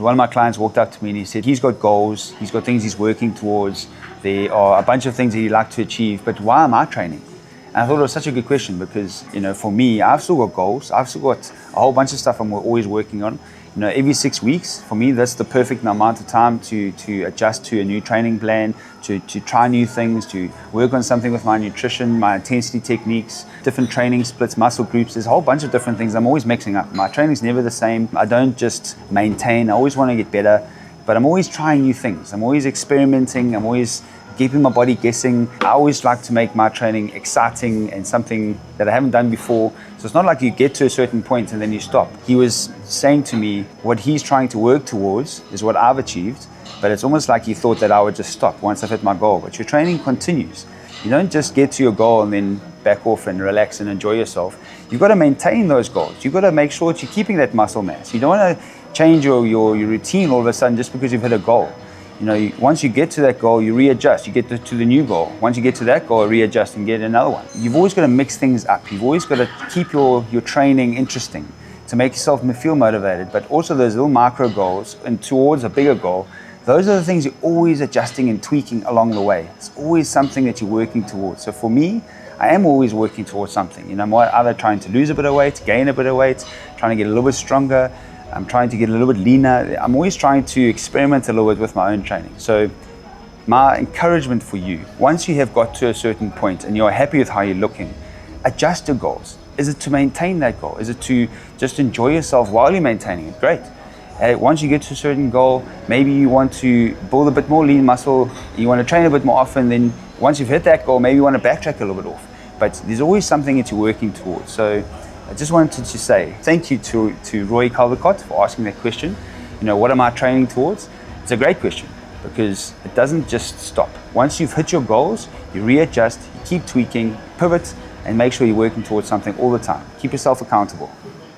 One of my clients walked up to me and he said he's got goals, he's got things he's working towards, there are a bunch of things that he'd like to achieve, but why am I training? And I thought it was such a good question because, for me, I've still got goals, I've still got a whole bunch of stuff I'm always working on. Every 6 weeks, for me, that's the perfect amount of time to adjust to a new training plan, to try new things, to work on something with my nutrition, my intensity techniques, different training splits, muscle groups. There's a whole bunch of different things I'm always mixing up. My training's never the same. I don't just maintain. I always want to get better, but I'm always trying new things. I'm always experimenting. I'm always keeping my body guessing. I always like to make my training exciting and something that I haven't done before. So it's not like you get to a certain point and then you stop. He was saying to me what he's trying to work towards is what I've achieved, but it's almost like he thought that I would just stop once I've hit my goal. But your training continues. You don't just get to your goal and then back off and relax and enjoy yourself. You've got to maintain those goals. You've got to make sure that you're keeping that muscle mass. You don't want to change your routine all of a sudden just because you've hit a goal. Once you get to that goal, you readjust. You get to the new goal. Once you get to that goal, readjust and get another one. You've always got to mix things up. You've always got to keep your training interesting to make yourself feel motivated, but also those little micro goals and towards a bigger goal. Those are the things you're always adjusting and tweaking along the way. It's always something that you're working towards. So for me, I am always working towards something. I'm either trying to lose a bit of weight, gain a bit of weight, trying to get a little bit stronger. I'm trying to get a little bit leaner. I'm always trying to experiment a little bit with my own training. So my encouragement for you, once you have got to a certain point and you're happy with how you're looking, adjust your goals. Is it to maintain that goal? Is it to just enjoy yourself while you're maintaining it? Great. Once you get to a certain goal, maybe you want to build a bit more lean muscle, you want to train a bit more often, then once you've hit that goal, maybe you want to backtrack a little bit off. But there's always something that you're working towards. So I just wanted to say thank you to Roy Calvert for asking that question. What am I training towards? It's a great question because it doesn't just stop. Once you've hit your goals, you readjust, you keep tweaking, pivot, and make sure you're working towards something all the time. Keep yourself accountable.